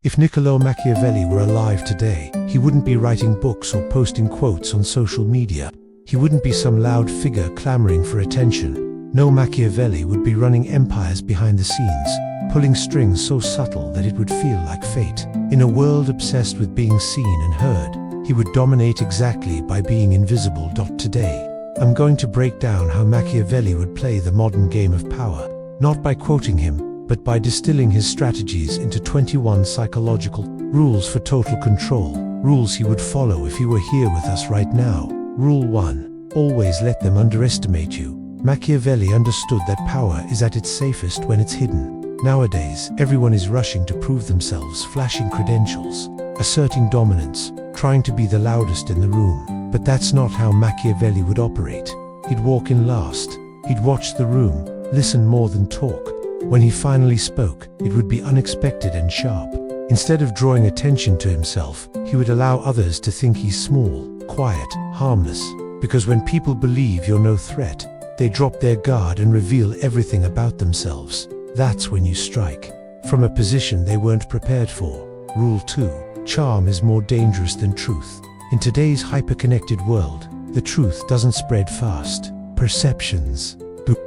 If Niccolò Machiavelli were alive today, he wouldn't be writing books or posting quotes on social media. He wouldn't be some loud figure clamoring for attention. No, Machiavelli would be running empires behind the scenes, pulling strings so subtle that it would feel like fate. In a world obsessed with being seen and heard, he would dominate exactly by being invisible. Today, I'm going to break down how Machiavelli would play the modern game of power, not by quoting him, but by distilling his strategies into 21 psychological rules for total control, rules he would follow if he were here with us right now. Rule 1. Always let them underestimate you. Machiavelli understood that power is at its safest when it's hidden. Nowadays, everyone is rushing to prove themselves, flashing credentials, asserting dominance, trying to be the loudest in the room. But that's not how Machiavelli would operate. He'd walk in last. He'd watch the room, listen more than talk. When he finally spoke, it would be unexpected and sharp. Instead of drawing attention to himself, he would allow others to think he's small, quiet, harmless. Because when people believe you're no threat, they drop their guard and reveal everything about themselves. That's when you strike, from a position they weren't prepared for. Rule 2. Charm is more dangerous than truth. In today's hyperconnected world, the truth doesn't spread fast. Perceptions.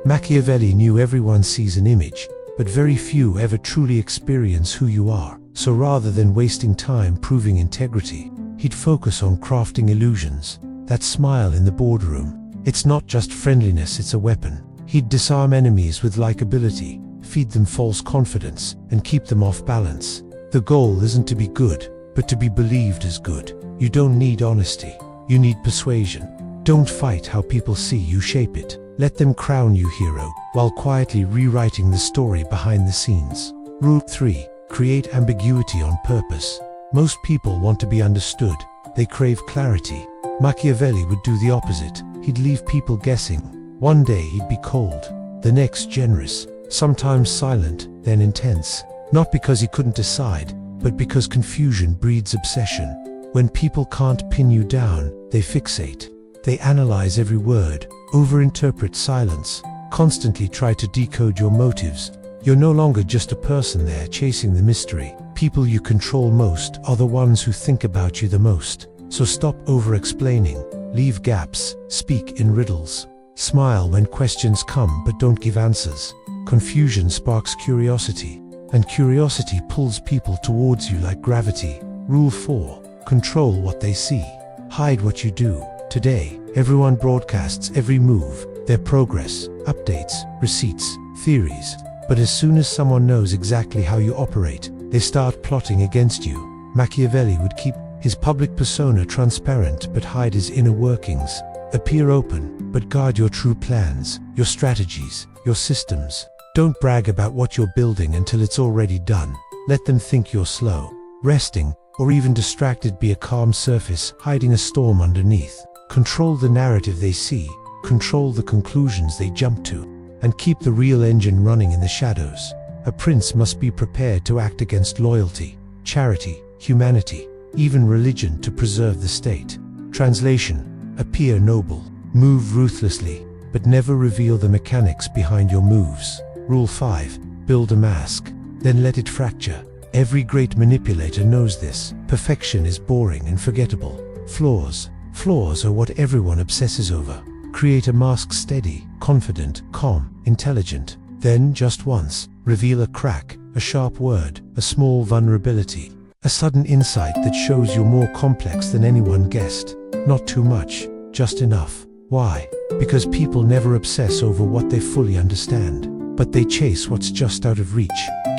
Machiavelli knew everyone sees an image, but very few ever truly experience who you are. So rather than wasting time proving integrity, he'd focus on crafting illusions. That smile in the boardroom, it's not just friendliness, it's a weapon. He'd disarm enemies with likability, feed them false confidence, and keep them off balance. The goal isn't to be good, but to be believed as good. You don't need honesty, you need persuasion. Don't fight how people see you, shape it. Let them crown you hero, while quietly rewriting the story behind the scenes. Rule 3. Create ambiguity on purpose. Most people want to be understood. They crave clarity. Machiavelli would do the opposite. He'd leave people guessing. One day he'd be cold, the next generous, sometimes silent, then intense. Not because he couldn't decide, but because confusion breeds obsession. When people can't pin you down, they fixate. They analyze every word, overinterpret silence, constantly try to decode your motives. You're no longer just a person there chasing the mystery. People you control most are the ones who think about you the most. So stop over-explaining, leave gaps, speak in riddles. Smile when questions come but don't give answers. Confusion sparks curiosity, and curiosity pulls people towards you like gravity. Rule 4. Control what they see. Hide what you do. Today, everyone broadcasts every move, their progress, updates, receipts, theories. But as soon as someone knows exactly how you operate, they start plotting against you. Machiavelli would keep his public persona transparent but hide his inner workings. Appear open, but guard your true plans, your strategies, your systems. Don't brag about what you're building until it's already done. Let them think you're slow, resting, or even distracted. Be a calm surface, hiding a storm underneath. Control the narrative they see, control the conclusions they jump to, and keep the real engine running in the shadows. A prince must be prepared to act against loyalty, charity, humanity, even religion to preserve the state. Translation: appear noble, move ruthlessly, but never reveal the mechanics behind your moves. Rule 5. Build a mask, then let it fracture. Every great manipulator knows this. Perfection is boring and forgettable. Flaws are what everyone obsesses over. Create a mask steady, confident, calm, intelligent. Then, just once, reveal a crack, a sharp word, a small vulnerability. A sudden insight that shows you're more complex than anyone guessed. Not too much, just enough. Why? Because people never obsess over what they fully understand, but they chase what's just out of reach.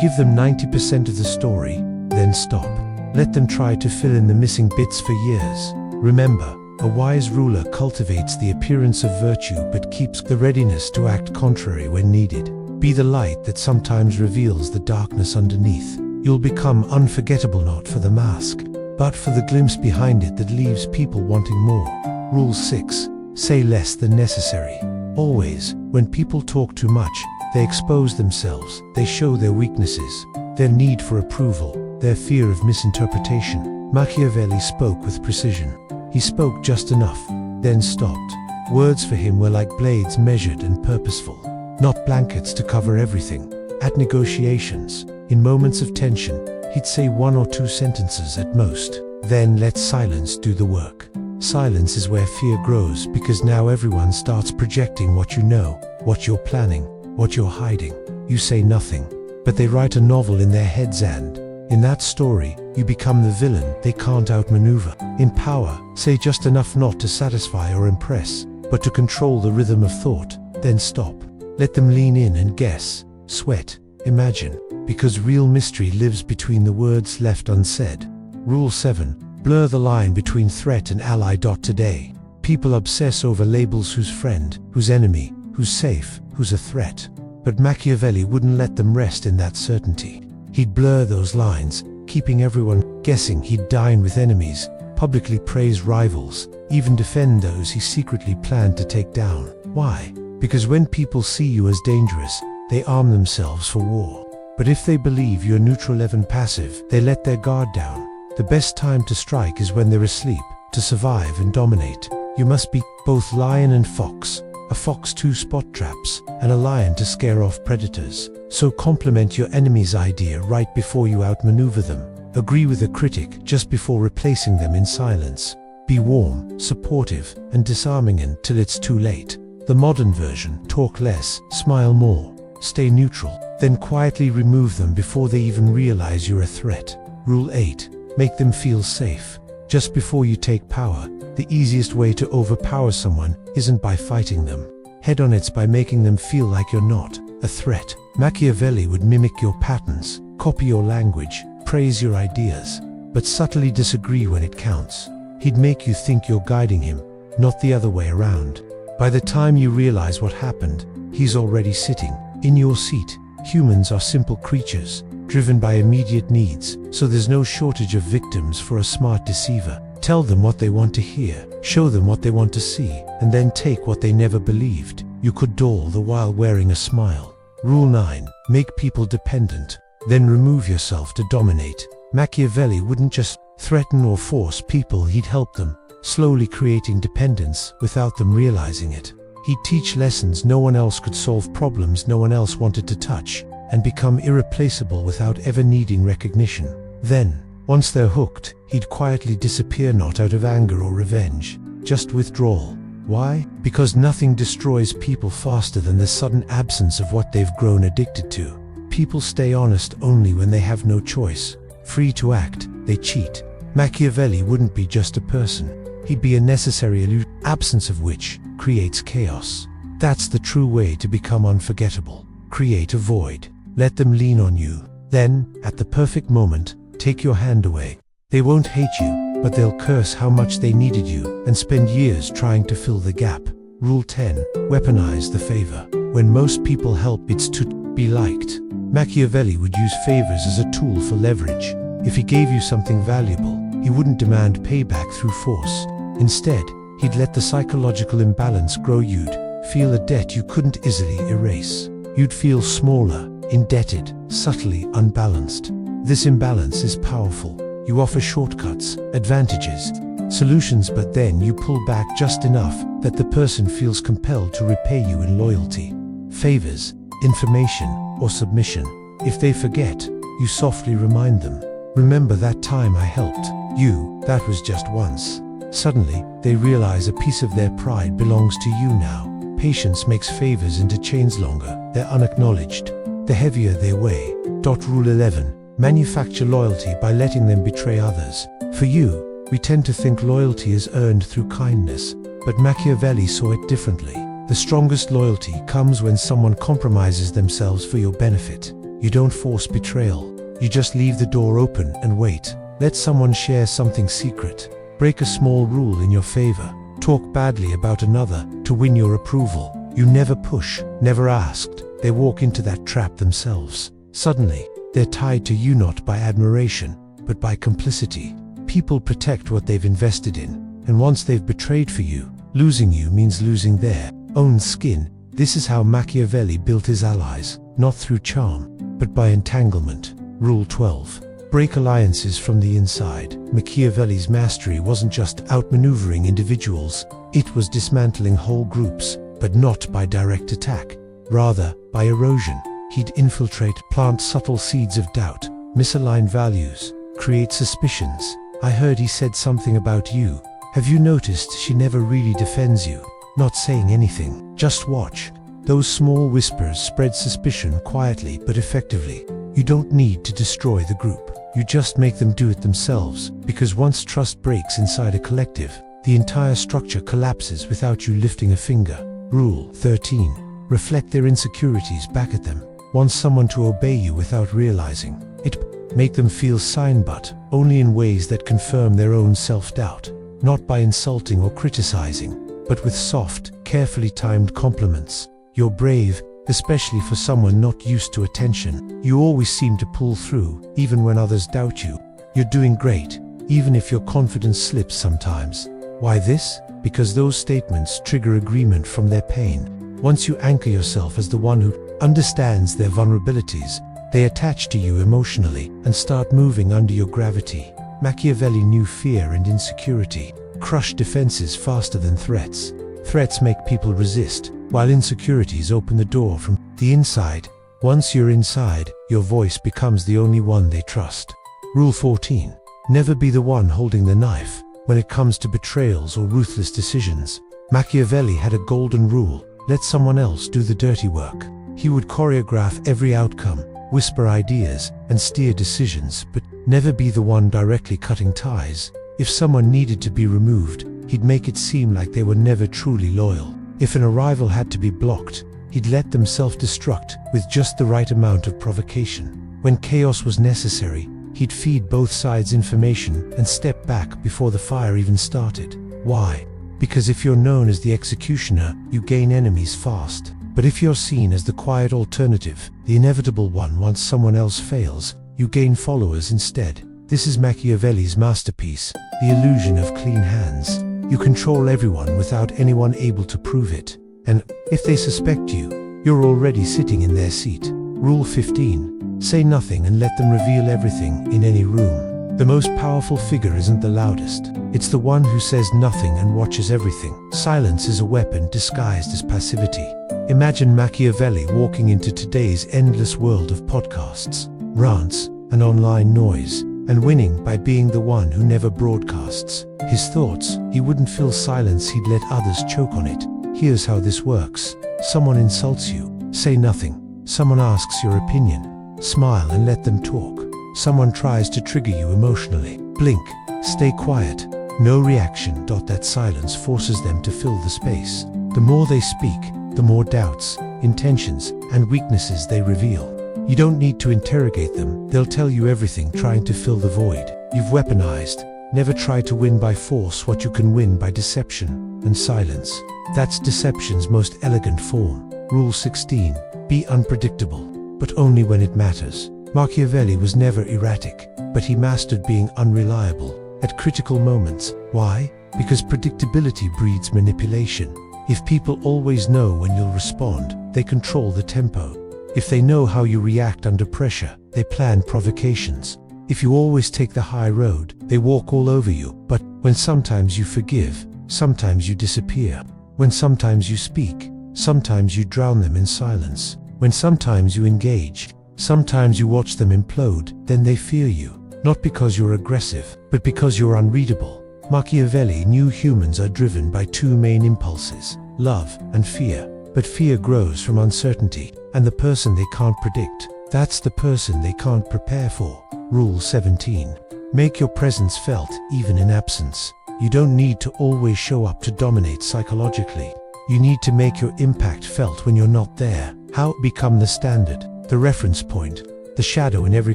Give them 90% of the story, then stop. Let them try to fill in the missing bits for years. Remember, a wise ruler cultivates the appearance of virtue but keeps the readiness to act contrary when needed. Be the light that sometimes reveals the darkness underneath. You'll become unforgettable not for the mask, but for the glimpse behind it that leaves people wanting more. Rule 6. Say less than necessary. Always, when people talk too much, they expose themselves, they show their weaknesses, their need for approval, their fear of misinterpretation. Machiavelli spoke with precision. He spoke just enough, then stopped. Words for him were like blades, measured and purposeful, not blankets to cover everything. At negotiations, in moments of tension, He'd say 1 or 2 sentences at most. Then let silence do the work. Silence is where fear grows, because now everyone starts projecting what you know, what you're planning, what you're hiding. You say nothing, but they write a novel in their heads, and in that story, you become the villain they can't outmaneuver. In power, say just enough not to satisfy or impress, but to control the rhythm of thought. Then stop. Let them lean in and guess, sweat, imagine, because real mystery lives between the words left unsaid. Rule 7. Blur the line between threat and ally. Today, people obsess over labels: who's friend, who's enemy, who's safe, who's a threat. But Machiavelli wouldn't let them rest in that certainty. He'd blur those lines, keeping everyone guessing. He'd dine with enemies, publicly praise rivals, even defend those he secretly planned to take down. Why? Because when people see you as dangerous, they arm themselves for war. But if they believe you're neutral, even passive, they let their guard down. The best time to strike is when they're asleep. To survive and dominate, you must be both lion and fox. A fox to spot traps, and a lion to scare off predators. So compliment your enemy's idea right before you outmaneuver them. Agree with a critic just before replacing them in silence. Be warm, supportive, and disarming until it's too late. The modern version: talk less, smile more. Stay neutral, then quietly remove them before they even realize you're a threat. Rule 8. Make them feel safe. Just before you take power, the easiest way to overpower someone isn't by fighting them head on, it's by making them feel like you're not a threat. Machiavelli would mimic your patterns, copy your language, praise your ideas, but subtly disagree when it counts. He'd make you think you're guiding him, not the other way around. By the time you realize what happened, he's already sitting in your seat. Humans are simple creatures, driven by immediate needs, so there's no shortage of victims for a smart deceiver. Tell them what they want to hear, show them what they want to see, and then take what they never believed you could, all the while wearing a smile. Rule 9. Make people dependent, then remove yourself to dominate. Machiavelli wouldn't just threaten or force people, he'd help them, slowly creating dependence without them realizing it. He'd teach lessons no one else could, solve problems no one else wanted to touch, and become irreplaceable without ever needing recognition. Then, once they're hooked, he'd quietly disappear, not out of anger or revenge, just withdrawal. Why? Because nothing destroys people faster than the sudden absence of what they've grown addicted to. People stay honest only when they have no choice. Free to act, they cheat. Machiavelli wouldn't be just a person. He'd be a necessary illusion, absence of which creates chaos. That's the true way to become unforgettable. Create a void. Let them lean on you. Then, at the perfect moment, take your hand away. They won't hate you, but they'll curse how much they needed you and spend years trying to fill the gap. Rule 10. Weaponize the favor. When most people help, it's to be liked. Machiavelli would use favors as a tool for leverage. If he gave you something valuable, he wouldn't demand payback through force. Instead, he'd let the psychological imbalance grow. You'd feel a debt you couldn't easily erase. You'd feel smaller, indebted, subtly unbalanced. This imbalance is powerful. You offer shortcuts, advantages, solutions, but then you pull back just enough that the person feels compelled to repay you in loyalty, favors, information, or submission. If they forget, you softly remind them. Remember that time I helped you? That was just once. Suddenly, they realize a piece of their pride belongs to you now. Patience makes favors into chains. Longer they're unacknowledged, the heavier they weigh. Rule 11. Manufacture loyalty by letting them betray others. For you, we tend to think loyalty is earned through kindness, but Machiavelli saw it differently. The strongest loyalty comes when someone compromises themselves for your benefit. You don't force betrayal. You just leave the door open and wait. Let someone share something secret. Break a small rule in your favor. Talk badly about another to win your approval. You never push, never asked. They walk into that trap themselves. Suddenly, they're tied to you not by admiration, but by complicity. People protect what they've invested in, and once they've betrayed for you, losing you means losing their own skin. This is how Machiavelli built his allies, not through charm, but by entanglement. Rule 12. Break alliances from the inside. Machiavelli's mastery wasn't just outmaneuvering individuals, it was dismantling whole groups, but not by direct attack. Rather, by erosion. He'd infiltrate, plant subtle seeds of doubt, Misaligned values create suspicions. I heard he said something about you. Have you noticed she never really defends you? Not saying anything. Just watch. Those small whispers spread suspicion quietly but effectively. You don't need to destroy the group. You just make them do it themselves, because once trust breaks inside a collective, the entire structure collapses without you lifting a finger. Rule 13. Reflect their insecurities back at them. Want someone to obey you without realizing it. Make them feel seen, but only in ways that confirm their own self-doubt. Not by insulting or criticizing, but with soft, carefully timed compliments. You're brave, especially for someone not used to attention. You always seem to pull through, even when others doubt you. You're doing great, even if your confidence slips sometimes. Why this? Because those statements trigger agreement from their pain. Once you anchor yourself as the one who understands their vulnerabilities, they attach to you emotionally and start moving under your gravity. Machiavelli knew fear and insecurity crush defenses faster than threats. Threats make people resist, while insecurities open the door from the inside. Once you're inside, your voice becomes the only one they trust. Rule 14. Never be the one holding the knife when it comes to betrayals or ruthless decisions. Machiavelli had a golden rule: let someone else do the dirty work. He would choreograph every outcome, whisper ideas, and steer decisions, but never be the one directly cutting ties. If someone needed to be removed, he'd make it seem like they were never truly loyal. If an arrival had to be blocked, he'd let them self-destruct with just the right amount of provocation. When chaos was necessary, he'd feed both sides information and step back before the fire even started. Why? Because if you're known as the executioner, you gain enemies fast. But if you're seen as the quiet alternative, the inevitable one once someone else fails, you gain followers instead. This is Machiavelli's masterpiece, the illusion of clean hands. You control everyone without anyone able to prove it. And if they suspect you, you're already sitting in their seat. Rule 15. Say nothing and let them reveal everything in any room. The most powerful figure isn't the loudest. It's the one who says nothing and watches everything. Silence is a weapon disguised as passivity. Imagine Machiavelli walking into today's endless world of podcasts, rants, and online noise, and winning by being the one who never broadcasts his thoughts. He wouldn't fill silence, he'd let others choke on it. Here's how this works. Someone insults you, say nothing. Someone asks your opinion, smile and let them talk. Someone tries to trigger you emotionally, blink, stay quiet, no reaction. That silence forces them to fill the space. The more they speak, the more doubts, intentions, and weaknesses they reveal. You don't need to interrogate them, they'll tell you everything, trying to fill the void. You've weaponized. Never try to win by force what you can win by deception and silence. That's deception's most elegant form. Rule 16. Be unpredictable, but only when it matters. Machiavelli was never erratic, but he mastered being unreliable at critical moments. Why? Because predictability breeds manipulation. If people always know when you'll respond, they control the tempo. If they know how you react under pressure, they plan provocations. If you always take the high road, they walk all over you. But when sometimes you forgive, sometimes you disappear. When sometimes you speak, sometimes you drown them in silence. When sometimes you engage, sometimes you watch them implode, then they fear you. Not because you're aggressive, but because you're unreadable. Machiavelli knew humans are driven by two main impulses, love and fear. But fear grows from uncertainty, and the person they can't predict, that's the person they can't prepare for. Rule 17. Make your presence felt, even in absence. You don't need to always show up to dominate psychologically. You need to make your impact felt when you're not there. How? Become the standard, the reference point, the shadow in every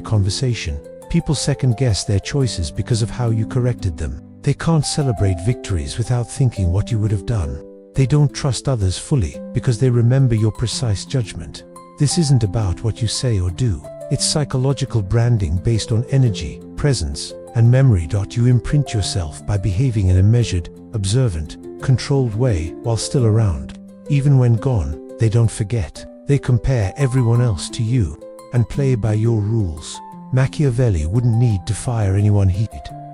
conversation. People second-guess their choices because of how you corrected them. They can't celebrate victories without thinking what you would have done. They don't trust others fully because they remember your precise judgment. This isn't about what you say or do. It's psychological branding based on energy, presence, and memory. You imprint yourself by behaving in a measured, observant, controlled way while still around. Even when gone, they don't forget. They compare everyone else to you and play by your rules. Machiavelli wouldn't need to fire anyone he'd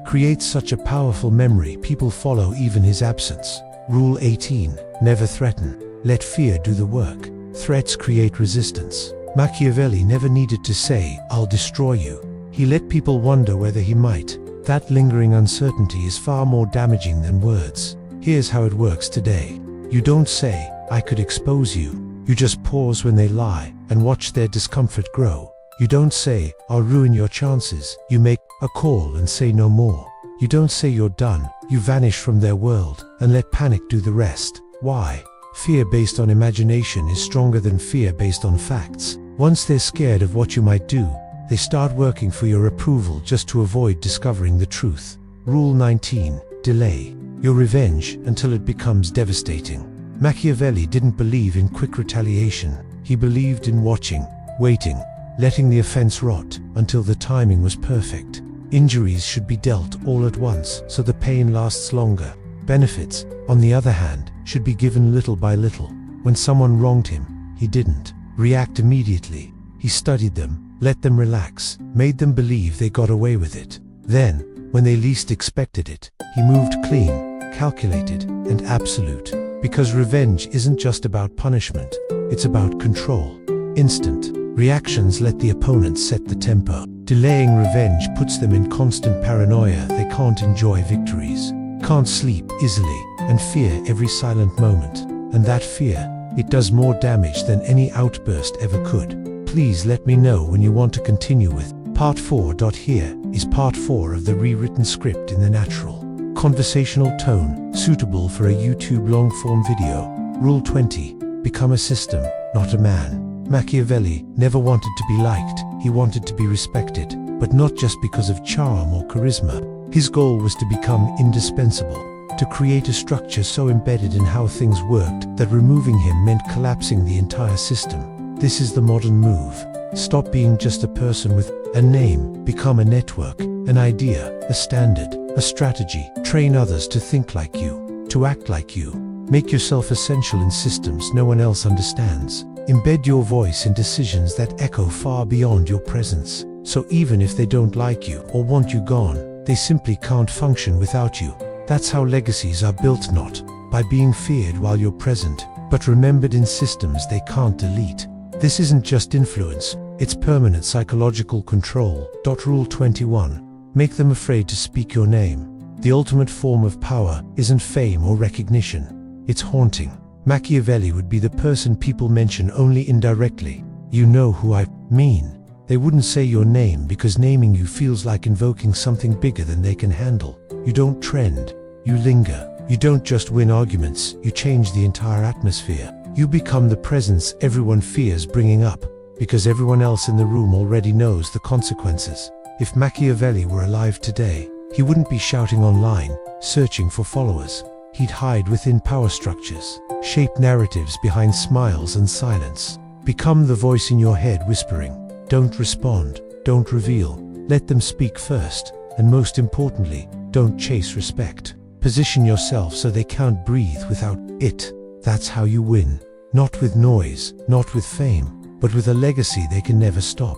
create such a powerful memory people follow even his absence. Rule 18. Never threaten. Let fear do the work. Threats create resistance. Machiavelli never needed to say, "I'll destroy you." He let people wonder whether he might. That lingering uncertainty is far more damaging than words. Here's how it works today. You don't say, "I could expose you." You just pause when they lie and watch their discomfort grow. You don't say, "I'll ruin your chances." You make a call and say no more. You don't say you're done. You vanish from their world and let panic do the rest. Why? Fear based on imagination is stronger than fear based on facts. Once they're scared of what you might do, they start working for your approval just to avoid discovering the truth. Rule 19. Delay your revenge until it becomes devastating. Machiavelli didn't believe in quick retaliation. He believed in watching, waiting, letting the offense rot until the timing was perfect. Injuries should be dealt all at once so the pain lasts longer. Benefits, on the other hand, should be given little by little. When someone wronged him, he didn't react immediately. He studied them, let them relax, made them believe they got away with it. Then, when they least expected it, he moved clean, calculated, and absolute. Because revenge isn't just about punishment, it's about control. Instant reactions let the opponent set the tempo. Delaying revenge puts them in constant paranoia. They can't enjoy victories, can't sleep easily, and fear every silent moment. And that fear, it does more damage than any outburst ever could. Please let me know when you want to continue with Part 4. Here is Part 4 of the rewritten script in the natural, conversational tone, suitable for a YouTube long-form video. Rule 20. Become a system, not a man. Machiavelli never wanted to be liked. He wanted to be respected, but not just because of charm or charisma. His goal was to become indispensable, to create a structure so embedded in how things worked that removing him meant collapsing the entire system. This is the modern move. Stop being just a person with a name, become a network, an idea, a standard, a strategy. Train others to think like you, to act like you. Make yourself essential in systems no one else understands. Embed your voice in decisions that echo far beyond your presence. So even if they don't like you or want you gone, they simply can't function without you. That's how legacies are built, not by being feared while you're present, but remembered in systems they can't delete. This isn't just influence, it's permanent psychological control. Rule 21. Make them afraid to speak your name. The ultimate form of power isn't fame or recognition, it's haunting. Machiavelli would be the person people mention only indirectly. You know who I mean. They wouldn't say your name because naming you feels like invoking something bigger than they can handle. You don't trend, you linger. You don't just win arguments, you change the entire atmosphere. You become the presence everyone fears bringing up, because everyone else in the room already knows the consequences. If Machiavelli were alive today, he wouldn't be shouting online, searching for followers. He'd hide within power structures, shape narratives behind smiles and silence. Become the voice in your head whispering, don't respond, don't reveal, let them speak first, and most importantly, don't chase respect. Position yourself so they can't breathe without it. That's how you win. Not with noise, not with fame, but with a legacy they can never stop.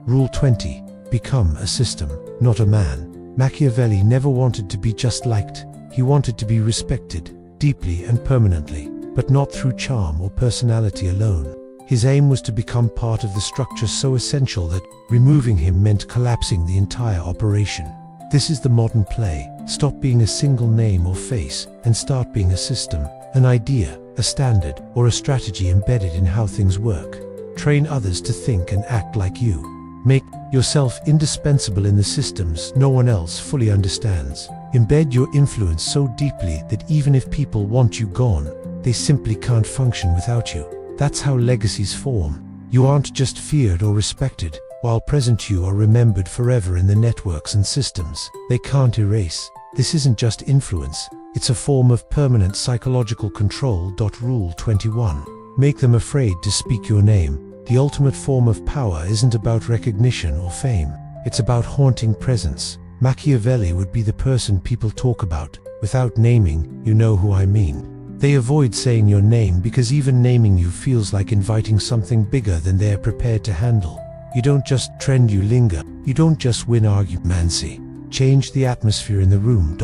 Rule 20. Become a system, not a man. Machiavelli never wanted to be just liked. He wanted to be respected, deeply and permanently, but not through charm or personality alone. His aim was to become part of the structure so essential that removing him meant collapsing the entire operation. This is the modern play. Stop being a single name or face and start being a system, an idea, a standard, or a strategy embedded in how things work. Train others to think and act like you. Make yourself indispensable in the systems no one else fully understands. Embed your influence so deeply that even if people want you gone, they simply can't function without you. That's how legacies form. You aren't just feared or respected. While present, you are remembered forever in the networks and systems they can't erase. This isn't just influence, it's a form of permanent psychological control. Rule 21. Make them afraid to speak your name. The ultimate form of power isn't about recognition or fame, it's about haunting presence. Machiavelli would be the person people talk about, without naming, you know who I mean. They avoid saying your name because even naming you feels like inviting something bigger than they're prepared to handle. You don't just trend, you linger. You don't just win arguments. Change the atmosphere in the room.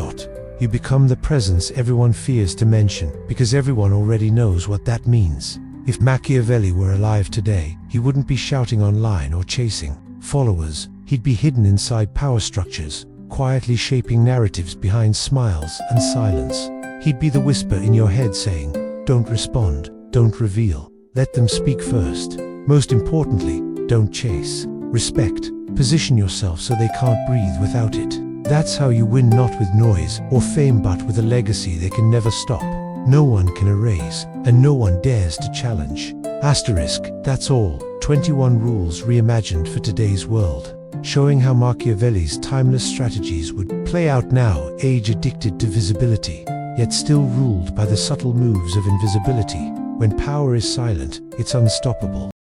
You become the presence everyone fears to mention, because everyone already knows what that means. If Machiavelli were alive today, he wouldn't be shouting online or chasing followers. He'd be hidden inside power structures, quietly shaping narratives behind smiles and silence. He'd be the whisper in your head saying, "Don't respond, don't reveal, let them speak first. Most importantly, don't chase. Respect, position yourself so they can't breathe without it." That's how you win, not with noise or fame, but with a legacy they can never stop. No one can erase, and no one dares to challenge. Asterisk, that's all. 21 rules reimagined for today's world, showing how Machiavelli's timeless strategies would play out now, age addicted to visibility, yet still ruled by the subtle moves of invisibility. When power is silent, it's unstoppable.